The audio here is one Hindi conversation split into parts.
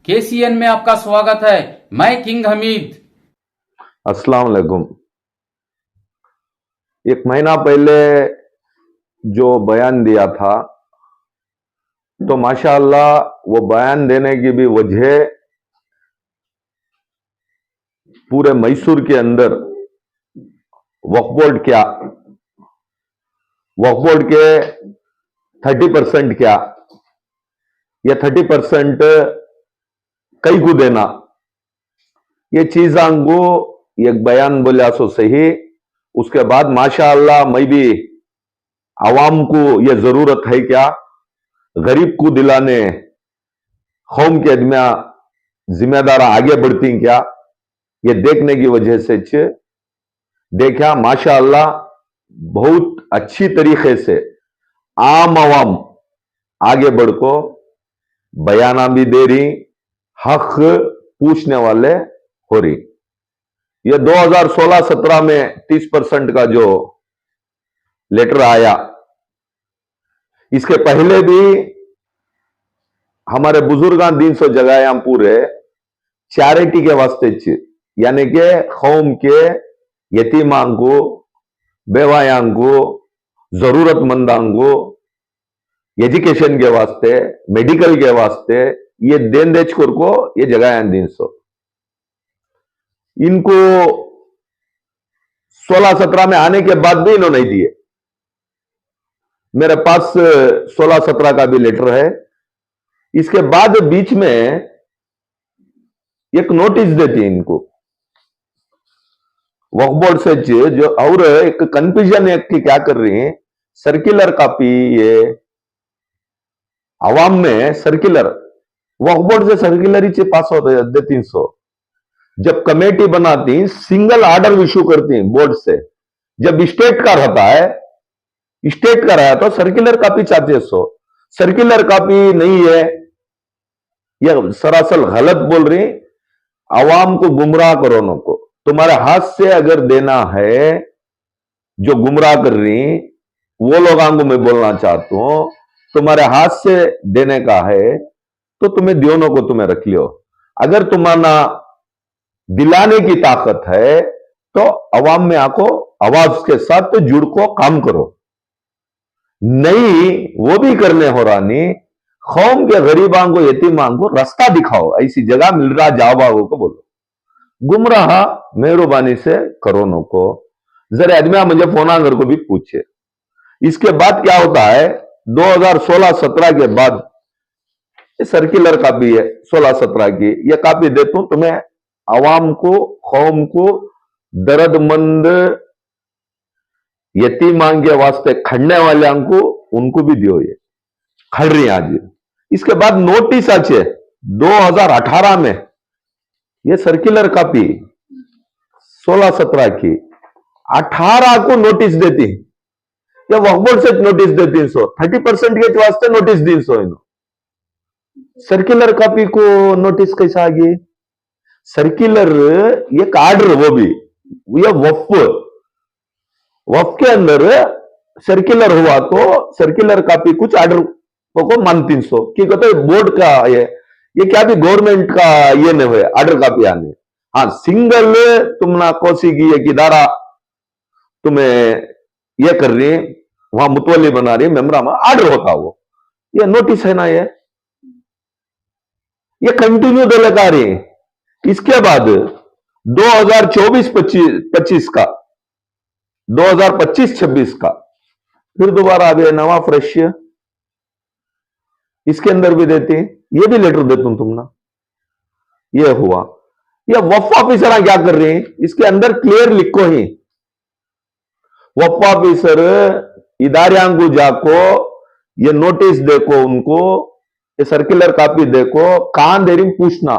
केसीएन में आपका स्वागत है। मैं किंग हमीद। अस्सलाम वालेकुम। एक महीना पहले जो बयान दिया था, तो माशाअल्लाह वो बयान देने की भी वजह पूरे मैसूर के अंदर वक्फ बोर्ड क्या, वक्फ बोर्ड के 30% क्या या 30% कई को देना, ये चीजांगो एक बयान बोला सो सही। उसके बाद माशाअल्लाह मैं भी आवाम को ये जरूरत है क्या, गरीब को दिलाने कौम के आदमियां जिम्मेदार आगे बढ़ती क्या, ये देखने की वजह से देखा माशाअल्लाह बहुत अच्छी तरीके से आम आवाम आगे बढ़ को बयाना भी दे रही, हक पूछने वाले हो रही। ये 2016-17 में 30% का जो लेटर आया, इसके पहले भी हमारे बुजुर्गान 300 जगह पूरे चैरिटी के वास्ते यानी के कौम के यतीमां को, बेवायां को, जरूरतमंदां को एजुकेशन के वास्ते, मेडिकल के वास्ते ये देन देचकोर को ये जगह 300 इनको 16-17 में आने के बाद भी इन्होंने नहीं दिए। मेरे पास 16-17 का भी लेटर है। इसके बाद बीच में एक नोटिस देती है इनको वक्फ बोर्ड से जो, और एक कंफ्यूजन एक की क्या कर रही है, सर्कुलर कॉपी ये आवाम में सर्कुलर वक्फ बोर्ड से सर्कुलर ही पास होते 300। जब कमेटी बनाती सिंगल ऑर्डर इशू करती बोर्ड से, जब स्टेट का रहता है, स्टेट का रहा तो सर्कुलर कॉपी चाहते 100, सर्कुलर कॉपी नहीं है। यह सरासर गलत बोल रही, आवाम को गुमराह करो नो को। तुम्हारे हाथ से अगर देना है, जो गुमराह कर रही वो लोगों को मैं बोलना चाहता हूं, तुम्हारे हाथ से देने का है तो तुम्हें दियोनों को तुम्हें रख लियो। अगर तुम्हारा दिलाने की ताकत है तो अवाम में आको, आवाज के साथ तो जुड़ को काम करो। नहीं वो भी करने हो रहा नहीं, कौम के गरीबां को, यतीमां को रास्ता दिखाओ, ऐसी जगह मिल रहा जाओ को बोलो। गुमराह मेहरबानी से करो नो को। जरा आदमी मुझे फोन आकर को भी पूछे। इसके बाद क्या होता है, 2016-17 के बाद सर्कुलर कापी है 16-17 की, यह कापी देता हूं तुम्हें, आवाम को, कौम को, दर्दमंद यतीमां के वास्ते खड़ने वाले को उनको भी दियो, ये खड़ रही आज। इसके बाद नोटिस आचे 2018 में, ये सर्कुलर कापी 16-17 की 18 को नोटिस देती, या वक्फ बोर्ड से नोटिस देती 30% के वास्ते नोटिस दी सर्कुलर कापी को नोटिस कैसा आ गई। सर्कुलर एक आर्डर, वो भी ये वक्फ के अंदर सर्कुलर हुआ तो सर्कुलर कापी कुछ आर्डर को मान 300 कि कहते बोर्ड का ये क्या भी गवर्नमेंट का ये नहीं हुए आर्डर कापी आने। हाँ, सिंगल तुम ना कोसी की एक इदारा तुम्हें ये कर रही है, वहां मुतवली बना रही है, मेमरा में आर्डर होता वो, ये नोटिस है ना, ये कंटिन्यू दे लगा रही है। इसके बाद 2024-25 का, 2025-26 का फिर दोबारा अभी नवा फ्रेश, इसके अंदर भी देती, ये भी लेटर देता हूं तुम ना, ये हुआ। ये वक्फ ऑफिसर क्या कर रहे हैं, इसके अंदर क्लियर लिखो ही, वक्फ ऑफिसर इदारियां को जाको ये नोटिस देखो, उनको ये सर्कुलर कॉपी देखो, कहां दे रही पूछना।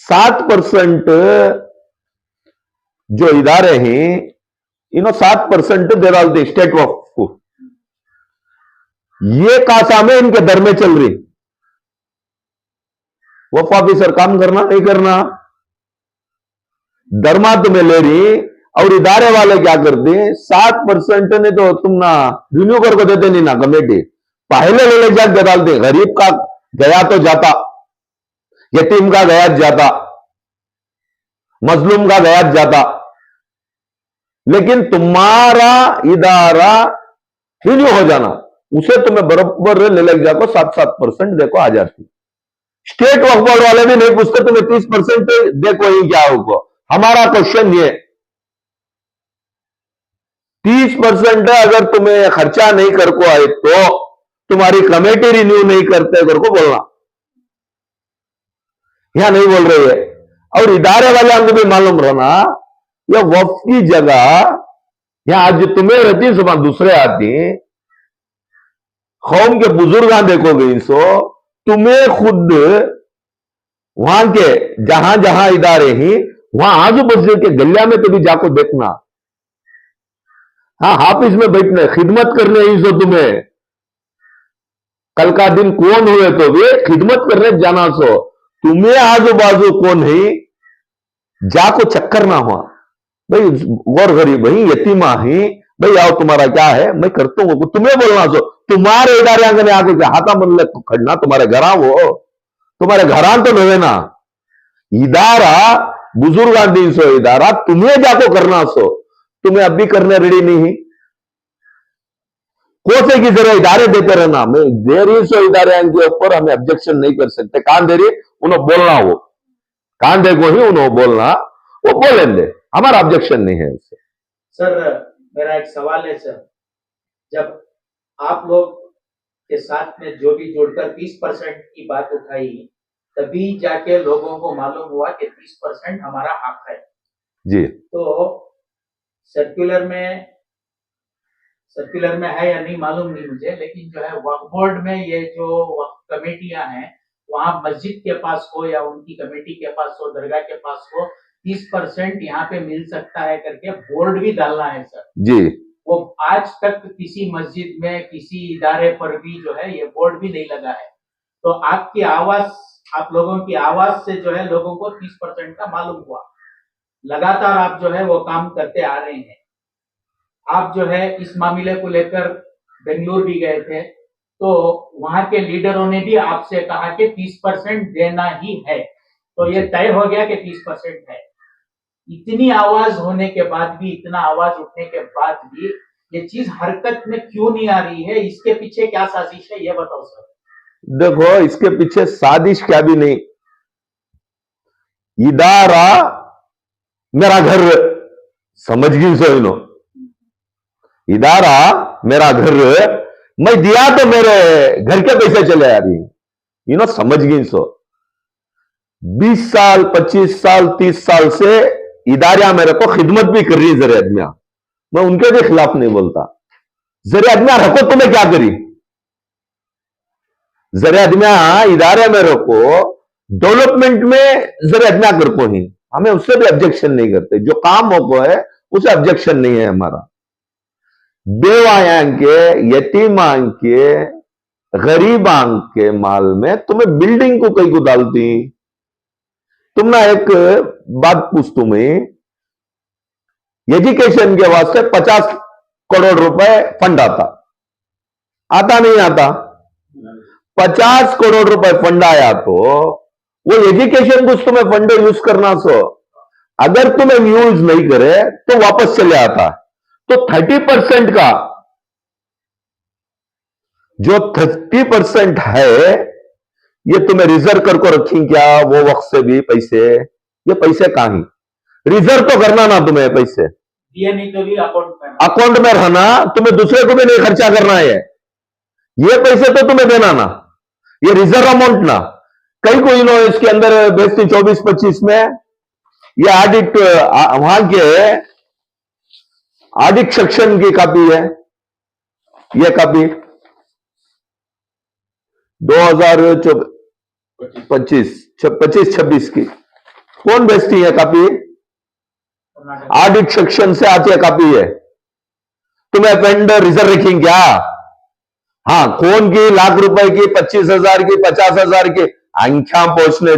7% जो इदारे हैं इन्हों 7% दे डालते स्टेट वक्फ को, ये कासा में इनके दर में चल रही। वक्फ ऑफिसर काम करना नहीं करना, दरमा तुम्हें ले रही, और इदारे वाले क्या करते 7% ने तो तुम ना रिन्यू करके देते नहीं ना, कमेटी पहले ले जाकर डालते, गरीब का गया तो जाता, यतीम का गया ज्यादा, मजलूम का गया ज्यादा, लेकिन तुम्हारा इदारा रिन्यू हो जाना, उसे तुम्हें बराबर ले लग जाको 7-7% देखो आ जाती। स्टेट वक्फ बोर्ड वाले भी नहीं पूछते तुम्हें 30% देखो ही क्या होगा। हमारा क्वेश्चन ये 30% अगर तुम्हें खर्चा नहीं कर को आए तो तुम्हारी कमेटी रिन्यू नहीं करते कर को बोलना, यहां नहीं बोल रही है। और इदारे वाले हमको भी मालूम रहना, यह वक्फ की जगह यहां आज तुम्हें रहती सुबह दूसरे आती, कौम के बुजुर्ग देखोगे इनसो, तुम्हें खुद वहां के जहां जहां इदारे ही वहां आजू बाजू के गलिया में तो भी जाको देखना। हाँ, हाफिज में बैठने खिदमत करने इनसो तुम्हें कल का दिन कौन हुए तो भी खिदमत करने जाना सो, तुम्हें आजू बाजू कौन है जाको चक्कर ना हुआ भाई, गौर गरीब ही यतीमा ही भाई आओ तुम्हारा क्या है मैं करता हूं, तुम्हें बोलना सो तुम्हारे इदारे आंगने आके हाथा मन ले खड़ना, तुम्हारे घरा वो तुम्हारे घरान तो नहीं ना इदारा बुजुर्ग सो इदारा तुम्हें जाको करना सो, तुम्हें अब भी करने रेडी नहीं, कोसे की जरा इदारे देते रहना, मैं दे रही सो इदारे के ऊपर हमें ऑब्जेक्शन नहीं कर सकते, कान दे रही उन्हें बोलना, वो कान देखो ही उन्हें बोलना, वो बोलेंगे, हमारा ऑब्जेक्शन नहीं है उससे। सर मेरा एक सवाल है सर, जब आप लोग के साथ में जो भी जुड़कर 30% की बात उठाई, तभी जाके लोगों को मालूम हुआ कि 30% हमारा हक है जी। तो सर्कुलर में है या नहीं मालूम नहीं मुझे, लेकिन जो है वक्फ बोर्ड में ये जो वक्फ कमेटियां हैं वहां मस्जिद के पास हो या उनकी कमेटी के पास हो, दरगाह के पास हो, 30% यहाँ पे मिल सकता है करके बोर्ड भी डालना है सर जी। वो आज तक किसी मस्जिद में किसी इदारे पर भी जो है ये बोर्ड भी नहीं लगा है। तो आपकी आवाज, आप लोगों की आवाज से जो है लोगों को 30% का मालूम हुआ, लगातार आप जो है वो काम करते आ रहे हैं। आप जो है इस मामले को लेकर बेंगलुरु भी गए थे, तो वहां के लीडरों ने भी आपसे कहा कि 30% देना ही है, तो ये तय हो गया कि 30% है। इतनी आवाज होने के बाद भी, इतना आवाज उठने के बाद भी ये चीज हरकत में क्यों नहीं आ रही है? इसके पीछे क्या साजिश है, ये बताओ सर। देखो इसके पीछे साजिश क्या भी नहीं, इदारा मेरा घर समझ गई सो इनो, इदारा मेरा घर मैं दिया तो मेरे घर के पैसे चले आ रही इनो समझ गई सो। 20 साल 25 साल 30 साल से इदारिया मेरे को खिदमत भी कर रही है जरे आदमिया, मैं उनके भी खिलाफ नहीं बोलता। जरे आदमिया रखो तो मैं क्या करी, जरे आदमिया इदारे मेरे को डेवलपमेंट में जरे आदमिया कर को ही, हमें उससे भी ऑब्जेक्शन नहीं करते, जो काम हो को है उसे ऑब्जेक्शन नहीं है हमारा। बेवायां के, यतीमां के, गरीबां के माल में तुम्हें बिल्डिंग को कहीं को डालती। तुम ना एक बात पूछ, तुम्हें एजुकेशन के वास्ते 50 करोड़ रुपए फंड आता नहीं आता? 50 करोड़ रुपए फंड आया तो वो एजुकेशन कुछ तुम्हें फंड यूज करना सो, अगर तुम्हें यूज नहीं करे तो वापस चले आता। तो 30% का जो 30% है ये तुम्हें रिजर्व कर को रखी क्या? वो वक्त से भी पैसे, ये पैसे कहां ही रिजर्व तो करना ना, तुम्हें पैसे दिए नहीं तो भी अकाउंट में रहना, तुम्हें दूसरे को भी नहीं खर्चा करना है, ये पैसे तो तुम्हें देना ना, ये रिजर्व अमाउंट ना। कई कोई नो इसके अंदर बेचती 24-25 में ये ऑडिट, वहां के ऑडिट सेक्शन की कॉपी है, ये कॉपी 2025-26 की कौन बेचती है कॉपी? ऑडिट सेक्शन से आती है कॉपी है। तुम्हें फंड रिजर्व रखेंगे क्या? हाँ, कौन की लाख रुपए की, 25,000 की, 50,000 की, अंख्या पहुंचने